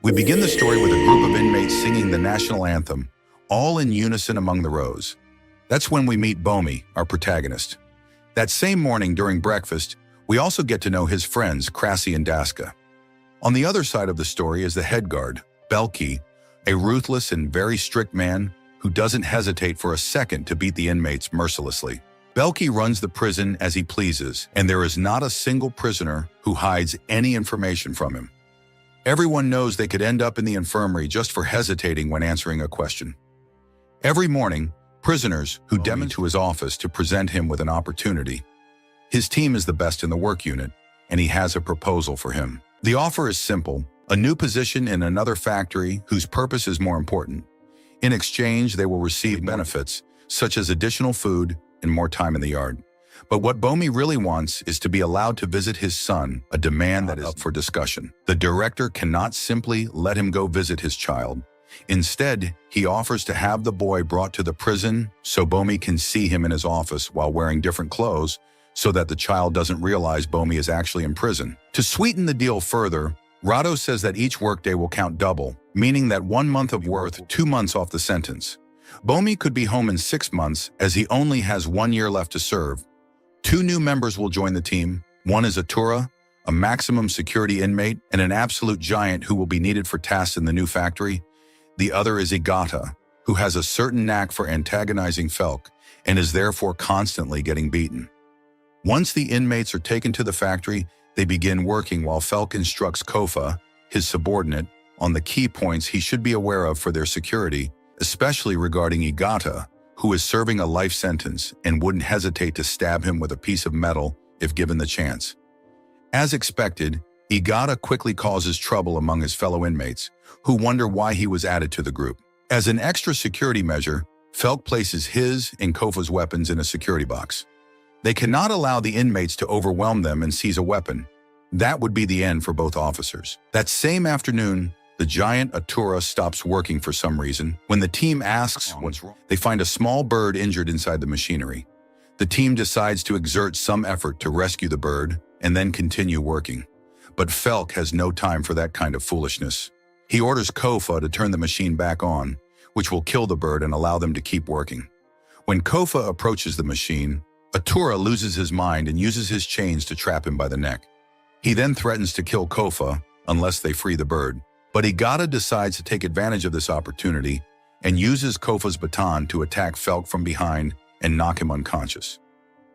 We begin the story with a group of inmates singing the national anthem, all in unison among the rows. That's when we meet Bomi, our protagonist. That same morning during breakfast, we also get to know his friends, Krassi and Daska. On the other side of the story is the head guard, Belki, a ruthless and very strict man who doesn't hesitate for a second to beat the inmates mercilessly. Belki runs the prison as he pleases, and there is not a single prisoner who hides any information from him. Everyone knows they could end up in the infirmary just for hesitating when answering a question. Every morning, prisoners who demonstrate to his office to present him with an opportunity. His team is the best in the work unit, and he has a proposal for him. The offer is simple: a new position in another factory whose purpose is more important. In exchange, they will receive benefits, such as additional food and more time in the yard. But what Bomi really wants is to be allowed to visit his son, a demand that is up for discussion. The director cannot simply let him go visit his child. Instead, he offers to have the boy brought to the prison so Bomi can see him in his office while wearing different clothes, so that the child doesn't realize Bomi is actually in prison. To sweeten the deal further, Rado says that each workday will count double, meaning that 1 month of worth 2 months off the sentence. Bomi could be home in 6 months as he only has 1 year left to serve. 2 new members will join the team. One is Atura, a maximum security inmate and an absolute giant who will be needed for tasks in the new factory. The other is Igata, who has a certain knack for antagonizing Felk and is therefore constantly getting beaten. Once the inmates are taken to the factory, they begin working while Felk instructs Kofa, his subordinate, on the key points he should be aware of for their security, especially regarding Igata, who is serving a life sentence and wouldn't hesitate to stab him with a piece of metal if given the chance. As expected, Igata quickly causes trouble among his fellow inmates, who wonder why he was added to the group. As an extra security measure, Felk places his and Kofa's weapons in a security box. They cannot allow the inmates to overwhelm them and seize a weapon. That would be the end for both officers. That same afternoon, the giant Atura stops working for some reason. When the team asks what's wrong, they find a small bird injured inside the machinery. The team decides to exert some effort to rescue the bird and then continue working. But Felk has no time for that kind of foolishness. He orders Kofa to turn the machine back on, which will kill the bird and allow them to keep working. When Kofa approaches the machine, Atura loses his mind and uses his chains to trap him by the neck. He then threatens to kill Kofa unless they free the bird. But Igata decides to take advantage of this opportunity and uses Kofa's baton to attack Felk from behind and knock him unconscious.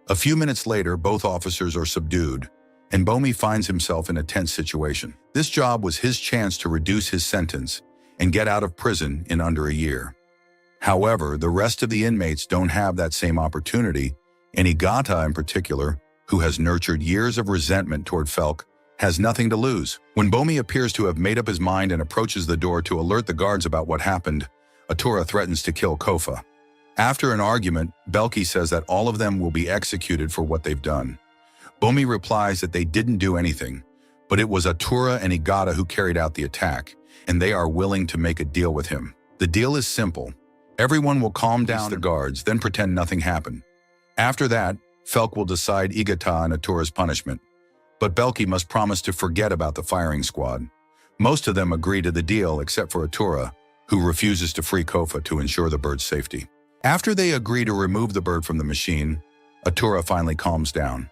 A few minutes later, both officers are subdued, and Bomi finds himself in a tense situation. This job was his chance to reduce his sentence and get out of prison in under a year. However, the rest of the inmates don't have that same opportunity, and Igata in particular, who has nurtured years of resentment toward Felk, has nothing to lose. When Bomi appears to have made up his mind and approaches the door to alert the guards about what happened, Atura threatens to kill Kofa. After an argument, Belki says that all of them will be executed for what they've done. Bomi replies that they didn't do anything, but it was Atura and Igata who carried out the attack, and they are willing to make a deal with him. The deal is simple. Everyone will calm down the guards, then pretend nothing happened. After that, Felk will decide Igata and Atura's punishment. But Belki must promise to forget about the firing squad. Most of them agree to the deal except for Atura, who refuses to free Kofa to ensure the bird's safety. After they agree to remove the bird from the machine, Atura finally calms down.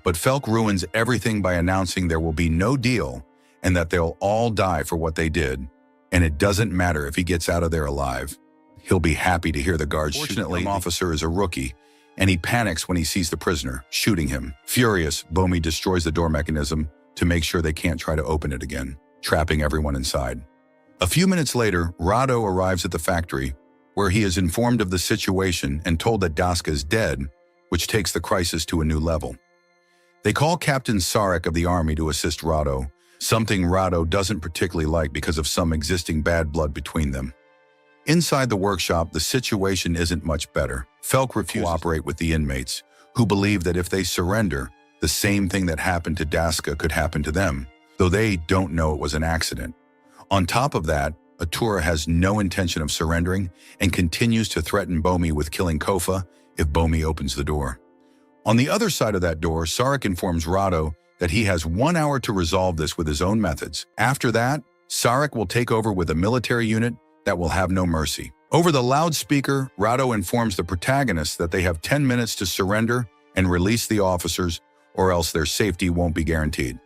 But Felk ruins everything by announcing there will be no deal and that they'll all die for what they did, and it doesn't matter if he gets out of there alive. He'll be happy to hear the guards shoot him. Fortunately, the officer is a rookie, and he panics when he sees the prisoner, shooting him. Furious, Bomi destroys the door mechanism to make sure they can't try to open it again, trapping everyone inside. A few minutes later, Rado arrives at the factory, where he is informed of the situation and told that Daska is dead, which takes the crisis to a new level. They call Captain Sarek of the army to assist Rado, something Rado doesn't particularly like because of some existing bad blood between them. Inside the workshop, the situation isn't much better. Felk refuses to cooperate with the inmates, who believe that if they surrender, the same thing that happened to Daska could happen to them, though they don't know it was an accident. On top of that, Atura has no intention of surrendering and continues to threaten Bomi with killing Kofa if Bomi opens the door. On the other side of that door, Sarek informs Rado that he has 1 hour to resolve this with his own methods. After that, Sarek will take over with a military unit that will have no mercy. Over the loudspeaker, Rado informs the protagonists that they have 10 minutes to surrender and release the officers, or else their safety won't be guaranteed.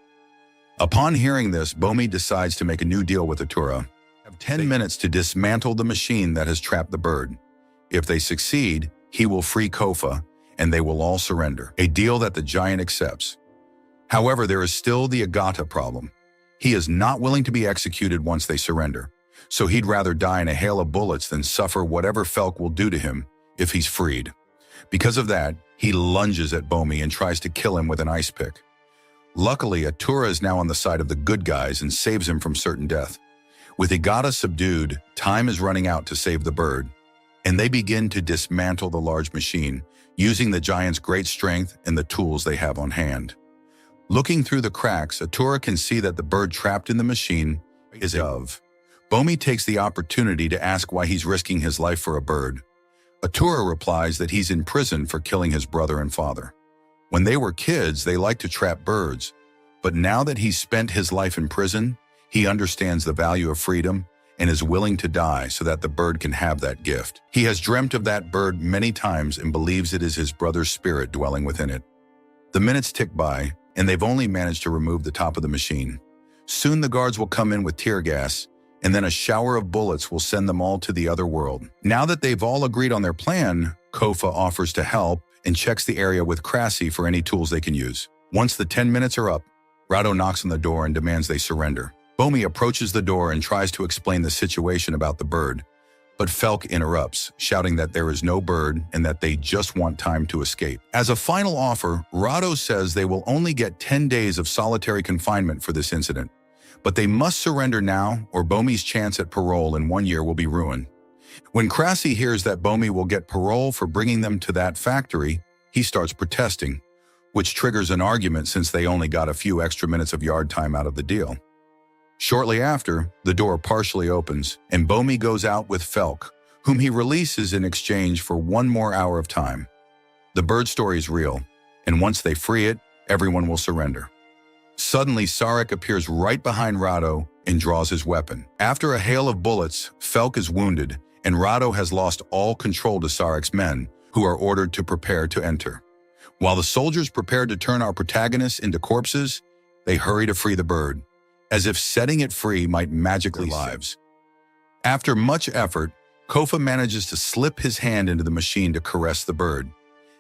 Upon hearing this, Bomi decides to make a new deal with Atura. They have 10 minutes to dismantle the machine that has trapped the bird. If they succeed, he will free Kofa, and they will all surrender, a deal that the giant accepts. However, there is still the Agata problem. He is not willing to be executed once they surrender, so he'd rather die in a hail of bullets than suffer whatever Felk will do to him if he's freed. Because of that, he lunges at Bomi and tries to kill him with an ice pick. Luckily, Atura is now on the side of the good guys and saves him from certain death. With Agata subdued, time is running out to save the bird, and they begin to dismantle the large machine, using the giant's great strength and the tools they have on hand. Looking through the cracks, Atura can see that the bird trapped in the machine is a dove. Bomi takes the opportunity to ask why he's risking his life for a bird. Atura replies that he's in prison for killing his brother and father. When they were kids, they liked to trap birds, but now that he's spent his life in prison, he understands the value of freedom and is willing to die so that the bird can have that gift. He has dreamt of that bird many times and believes it is his brother's spirit dwelling within it. The minutes tick by, and they've only managed to remove the top of the machine. Soon the guards will come in with tear gas, and then a shower of bullets will send them all to the other world. Now that they've all agreed on their plan, Kofa offers to help and checks the area with Krassi for any tools they can use. Once the 10 minutes are up, Rado knocks on the door and demands they surrender. Bomi approaches the door and tries to explain the situation about the bird, but Felk interrupts, shouting that there is no bird and that they just want time to escape. As a final offer, Rado says they will only get 10 days of solitary confinement for this incident, but they must surrender now or Bomi's chance at parole in 1 year will be ruined. When Krassi hears that Bomi will get parole for bringing them to that factory, he starts protesting, which triggers an argument since they only got a few extra minutes of yard time out of the deal. Shortly after, the door partially opens, and Bomi goes out with Felk, whom he releases in exchange for 1 more hour of time. The bird story is real, and once they free it, everyone will surrender. Suddenly, Sarek appears right behind Rado and draws his weapon. After a hail of bullets, Felk is wounded, and Rado has lost all control to Sarek's men, who are ordered to prepare to enter. While the soldiers prepare to turn our protagonists into corpses, they hurry to free the bird, as if setting it free might magically save lives. After much effort, Kofa manages to slip his hand into the machine to caress the bird.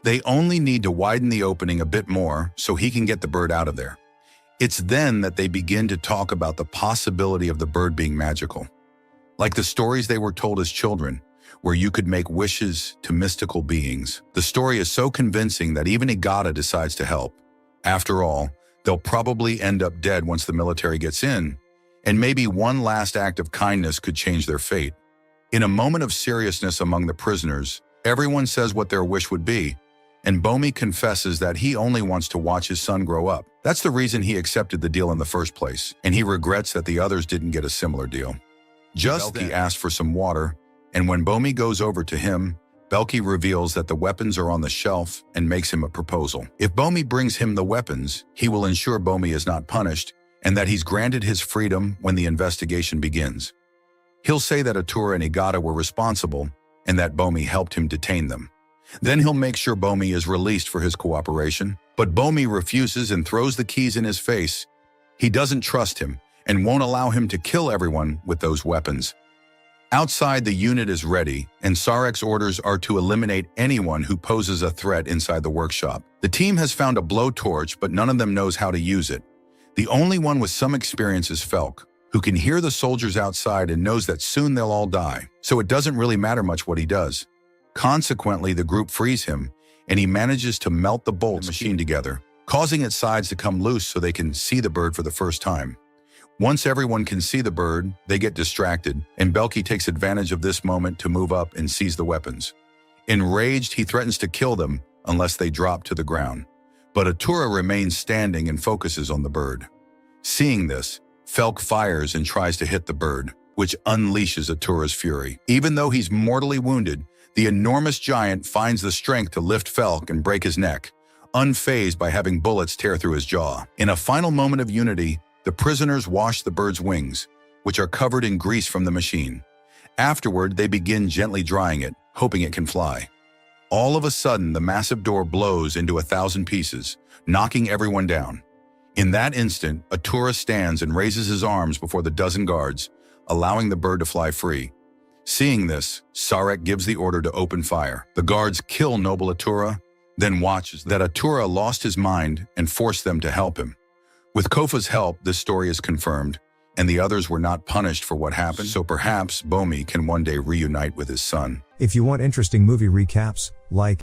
They only need to widen the opening a bit more so he can get the bird out of there. It's then that they begin to talk about the possibility of the bird being magical. Like the stories they were told as children, where you could make wishes to mystical beings. The story is so convincing that even Agata decides to help. After all, they'll probably end up dead once the military gets in, and maybe one last act of kindness could change their fate. In a moment of seriousness among the prisoners, everyone says what their wish would be, and Bomi confesses that he only wants to watch his son grow up. That's the reason he accepted the deal in the first place, and he regrets that the others didn't get a similar deal. Just then, he asks for some water, and when Bomi goes over to him, Belki reveals that the weapons are on the shelf and makes him a proposal. If Bomi brings him the weapons, he will ensure Bomi is not punished and that he's granted his freedom when the investigation begins. He'll say that Atura and Agata were responsible and that Bomi helped him detain them. Then he'll make sure Bomi is released for his cooperation, but Bomi refuses and throws the keys in his face. He doesn't trust him and won't allow him to kill everyone with those weapons. Outside, the unit is ready, and Sarek's orders are to eliminate anyone who poses a threat inside the workshop. The team has found a blowtorch, but none of them knows how to use it. The only one with some experience is Felk, who can hear the soldiers outside and knows that soon they'll all die, so it doesn't really matter much what he does. Consequently, the group frees him, and he manages to melt the bolts machine together, causing its sides to come loose so they can see the bird for the first time. Once everyone can see the bird, they get distracted, and Belki takes advantage of this moment to move up and seize the weapons. Enraged, he threatens to kill them unless they drop to the ground. But Atura remains standing and focuses on the bird. Seeing this, Felk fires and tries to hit the bird, which unleashes Atura's fury. Even though he's mortally wounded, the enormous giant finds the strength to lift Felk and break his neck, unfazed by having bullets tear through his jaw. In a final moment of unity, the prisoners wash the bird's wings, which are covered in grease from the machine. Afterward, they begin gently drying it, hoping it can fly. All of a sudden, the massive door blows into 1,000 pieces, knocking everyone down. In that instant, Atura stands and raises his arms before the dozen guards, allowing the bird to fly free. Seeing this, Sarek gives the order to open fire. The guards kill noble Atura, then watches that Atura lost his mind and forced them to help him. With Kofa's help, this story is confirmed, and the others were not punished for what happened, so perhaps Bomi can one day reunite with his son. If you want interesting movie recaps, like